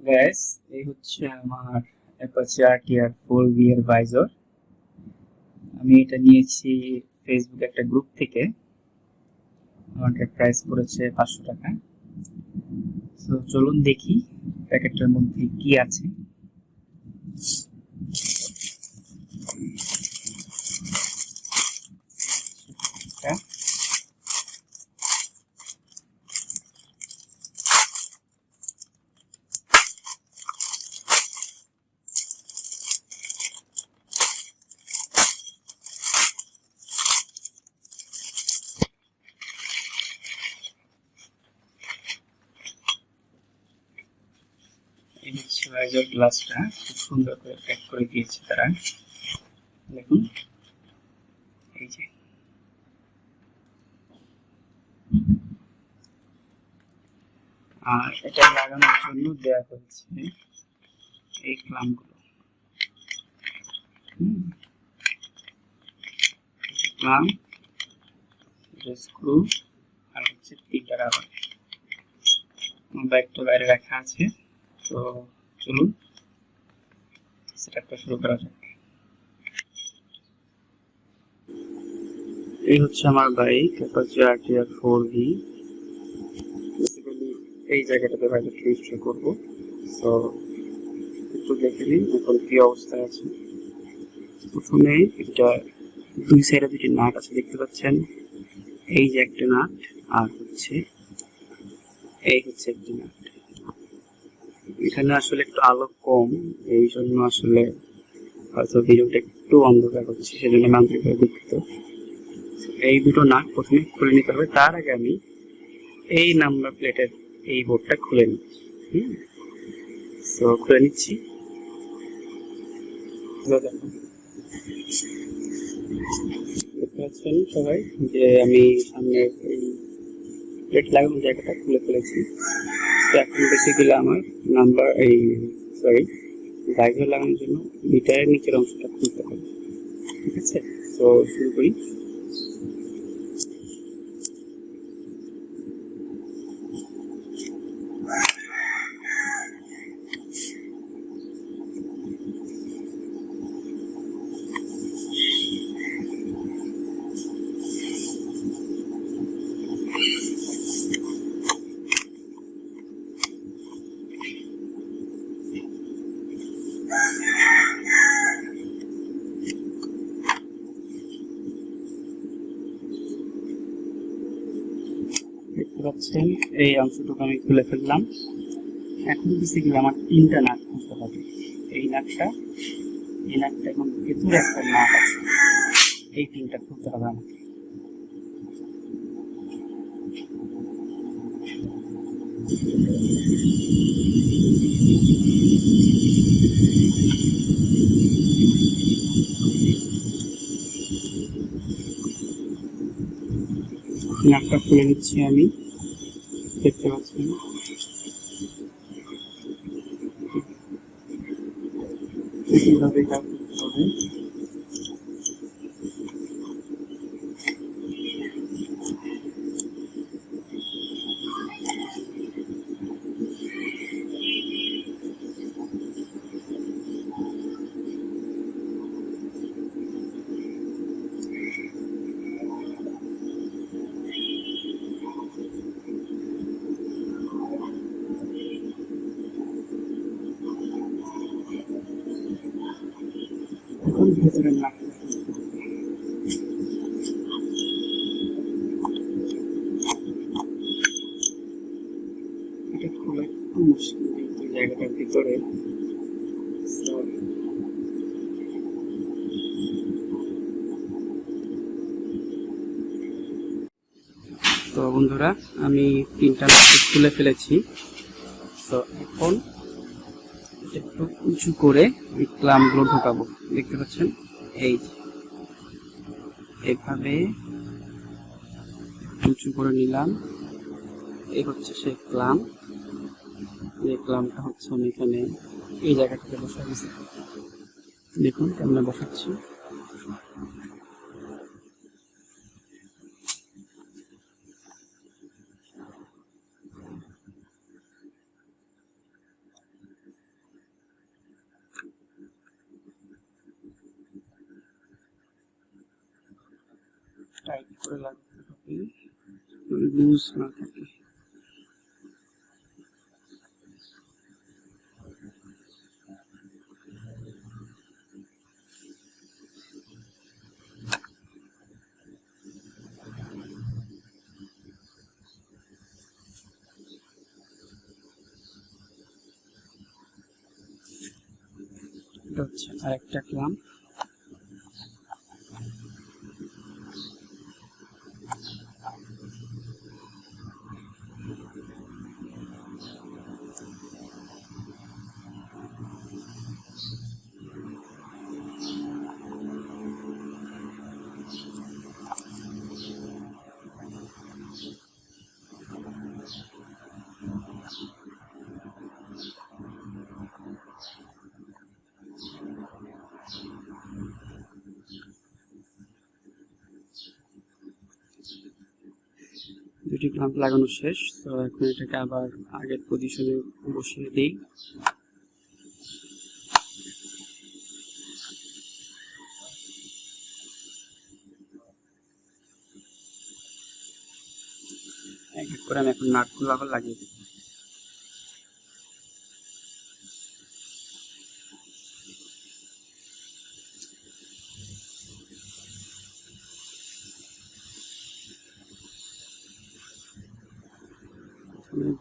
Gas এই হচ্ছে আমার অ্যাপাচি RTR 4V এর ভাইজর। আমি এটা নিয়েছি ফেসবুক একটা গ্রুপ থেকে। আমার প্রাইস পড়েছে 500 টাকা। তো চলুন দেখি প্যাকেটটার মধ্যে কি আছে। এই হচ্ছে ভাইজর গ্লাসটা, খুব সুন্দর করে প্যাক করে দিয়েছে তারা। দেখুন এই যে, আর এটা লাগানোর জন্য দেওয়া হয়েছে এই ক্লাম্পগুলো। ক্লাম্প, স্ক্রু, আর হচ্ছে 3টা রাবার। ব্যাগটা বাইরে রাখা আছে। তো চলুন সেটআপটা শুরু করা যাক। এই হচ্ছে আমার bike Apache RTR 4V। Basically এই জায়গাটাতে বাইকটা ইনস্টল করব। তো একটু দেখে নিন এখন কি অবস্থায় আছে। প্রথমে এটা দুই সাইডে দুটি নাট আছে দেখতে পাচ্ছেন। এই যে একটা নাট, আর হচ্ছে এই হচ্ছে একটি নাট। এখানে আসলে একটু আলো কম, এই জন্য আসলে হয়তো ভিডিওটা একটু অন্ধকার হচ্ছে, সেজন্য আমি আন্তরিকভাবে দুঃখিত। এই দুটো নাট প্রথমে খুলে নিতে হবে। তার আগে আমি এই নাম্বার প্লেটের এই বোর্ডটা খুলে নিই। তো খুলে নিচ্ছি। দেখতে পাচ্ছেন সবাই যে আমি সামনে এই প্লেট লাগানো জায়গাটা খুলে ফেলেছি। তো এখন বেসিক্যালি আমার নাম্বার ভাইজার লাগানোর জন্য মিটারের নিচের অংশটা খুলতে হবে। ঠিক আছে, তো শুরু করি। দেখতে পাচ্ছেন এই অংশটুকু আমি খুলে ফেললাম। এখন বেসিক্যালি আমার 3টা নাট খুলতে হবে। এই নাটটা এখন ভেতরে একটা নাট আছে, এই 3টা খুলতে হবে আমাকে। নাটটা খুলে নিচ্ছি আমি। দেখতে পাচ্ছেন কিভাবে কাজ করতে হবে। এখন ভেতরের নাটটা এটা খোলা একটু মুশকিল, কিন্তু জায়গাটার ভিতরে। তো বন্ধুরা, আমি 3টা নাট খুলে ফেলেছি। তো এখন একটু উঁচু করে এই ক্লাম্পগুলো ঢোকাবো। দেখতে পাচ্ছেন এই এভাবে উঁচু করে নিলাম। এই হচ্ছে সেই ক্লাম্প। এই ক্লাম্পটা হচ্ছে আমি এখানে এই জায়গাটাতে বসা দিয়েছি। দেখুন কেমন বসাচ্ছি। টাইট করে লাগাতে হবে, লুজ না থাকে। এটা হচ্ছে আরেকটা ক্লাম্প। দুটি ক্লাম্প লাগানো শেষ, তো এখন এটাকে আবার আগের পজিশনে বসিয়ে দিই। এক এক করে আমি এখন নাটগুলো আবার লাগিয়ে দিই।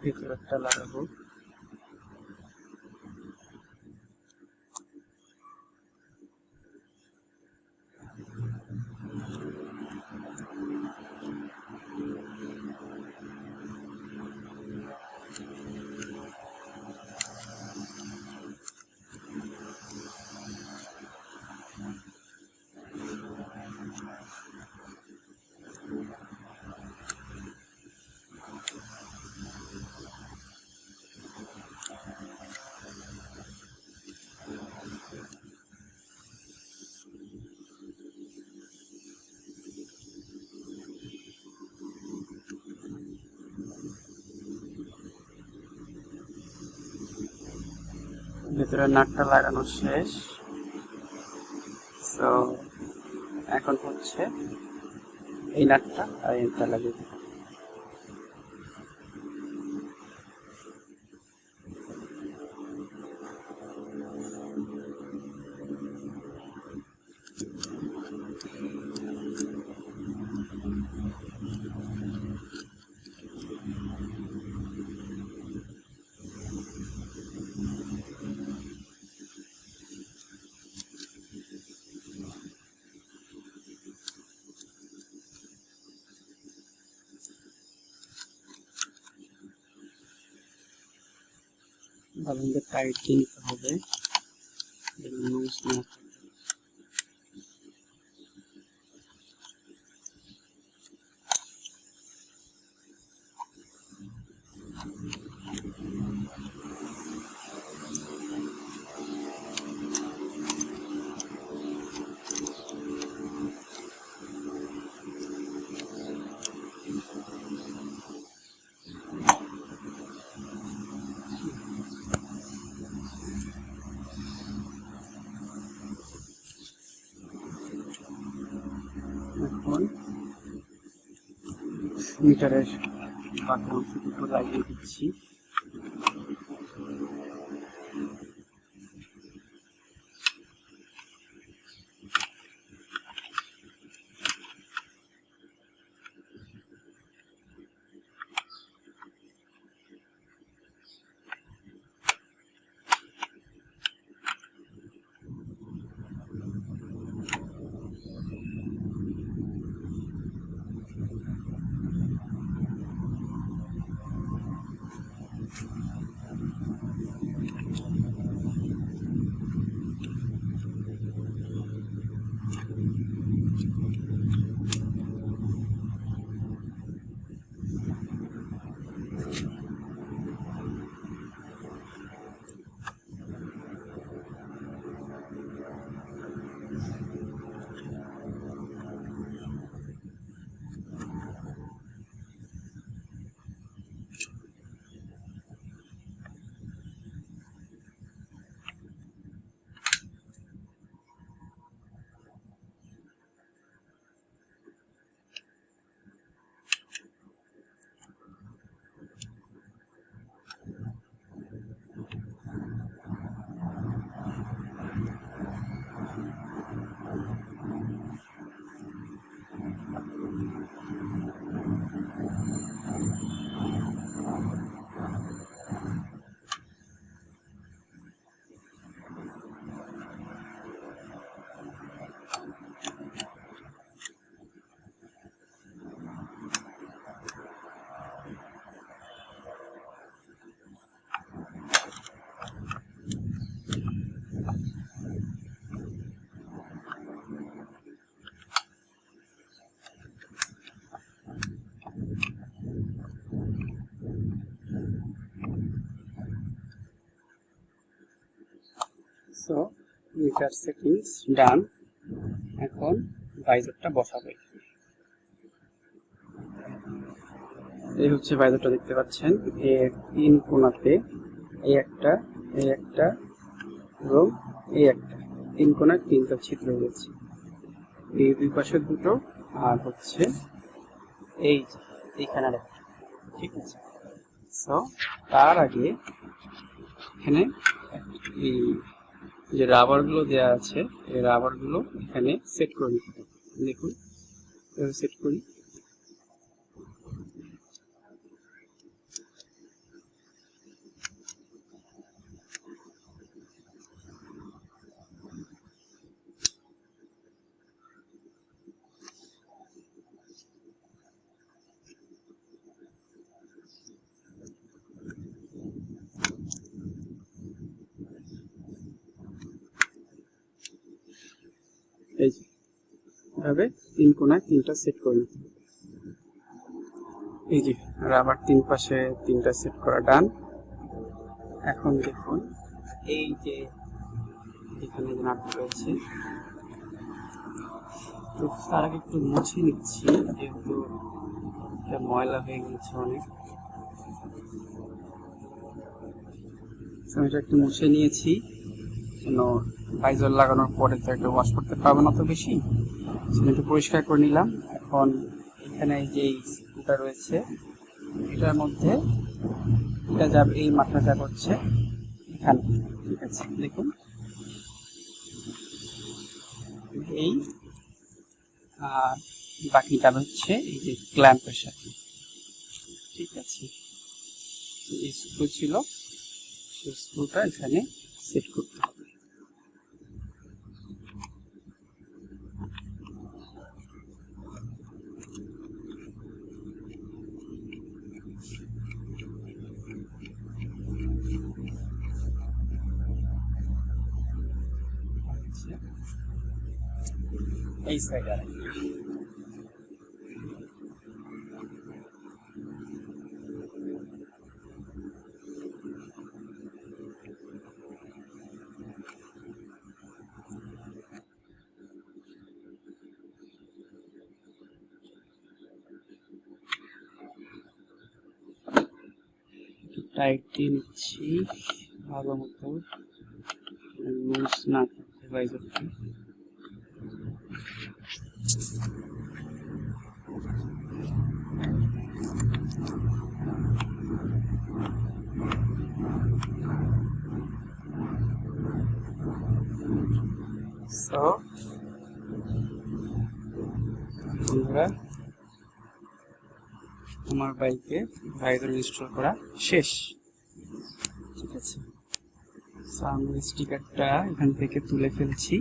ভেতরে একটা লাগাবো, ভেতরে নাটটা লাগানো শেষ। তো এখন হচ্ছে এই নাটটা আর এটা লাগিয়ে দিই। ভালো করে টাইট দিয়ে নিতে হবে, লুজ না থাকে। এখন মিটারের বাকি অংশ দুটো লাগিয়ে দিচ্ছি। সো মিটার সেটিংস ডান। এখন ভাইজরটা বসাবে। এই হচ্ছে ভাইজরটা, দেখতে পাচ্ছেন এর 3 কোণাতে এই একটা এবং এই একটা 3 কোণায় 3টা ছিদ্র রয়েছে, এই দুই পাশে দুটো আর হচ্ছে এইখানে একটা, ঠিক আছে। সো তার আগে এখানে এই যে রাবারগুলো দেওয়া আছে এই রাবারগুলো এখানে সেট করে নিতে হবে। দেখুন সেট করি। এই যে এভাবে 3 কোণায় 3টা সেট করে নিতে হবে। এই যে রাবার 3 পাশে 3টা সেট করা ডান। এখন দেখুন এই যে এখানে যে নাটটা রয়েছে, তো তার আগে একটু মুছে নিচ্ছি যেহেতু এটা ময়লা হয়ে গেছে অনেক। এটা একটু মুছে নিয়েছি, যেন ভাইজর লাগানোর পরে তো একটা ওয়াশ করতে পারবো না তো বেশি, সেটা একটু পরিষ্কার করে নিলাম। এখন এখানে যে স্ক্রুটা রয়েছে এটার মধ্যে এটা যাবে, এই মাথা যা করছে এখানে, ঠিক আছে। দেখুন এই আর বাকিটা হচ্ছে এই যে ক্ল্যাম্পের সাথে, ঠিক আছে। এই স্ক্রু ছিল, সেই স্ক্রুটা এখানে সেট করতে হবে। এই সাইডে টাইট দিয়ে নিচ্ছি ভালো মতো, লুজ না থাকতে ভাইজরটা। সো বন্ধুরা আমার বাইকে ভাইজর ইনস্টল করা শেষ, ঠিক আছে। আমি স্টিকারটা এখান থেকে তুলে ফেলছি।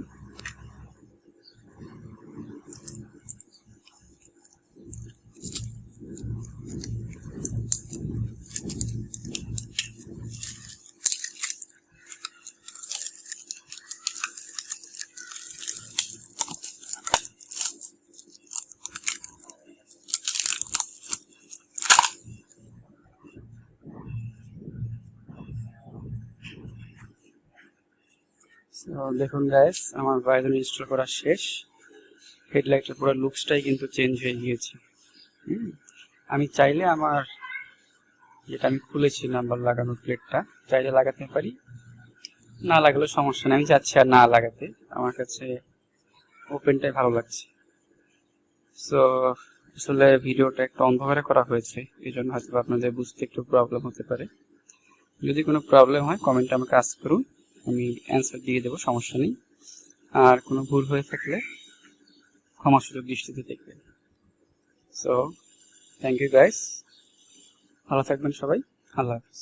দেখুন গাইস, আমার ভাইজর ইনস্টল করা শেষ। হেডলাইটের পুরো লুকসটাই কিন্তু চেঞ্জ হয়ে গিয়েছে। আমি চাইলে আমার যেটা আমি খুলেছি নাম্বার লাগানোর প্লেটটা চাইলে লাগাতে পারি, না লাগালেও সমস্যা নেই। আমি চাচ্ছি আর না লাগাতে, আমার কাছে ওপেনটাই ভালো লাগছে। সো আসলে ভিডিওটা একটু অন্ধকারে করা হয়েছে, এই জন্য হয়তো আপনাদের বুঝতে একটু প্রবলেম হতে পারে। যদি কোনো প্রবলেম হয় কমেন্টে আমাকে আস্ক করুন, আমি অ্যান্সার দিয়ে দেবো, সমস্যা নেই। আর কোনো ভুল হয়ে থাকলে ক্ষমা সুযোগ দৃষ্টিতে দেখবেন। সো থ্যাংক ইউ গাইস, ভালো থাকবেন সবাই, আল্লাহ হাফিজ।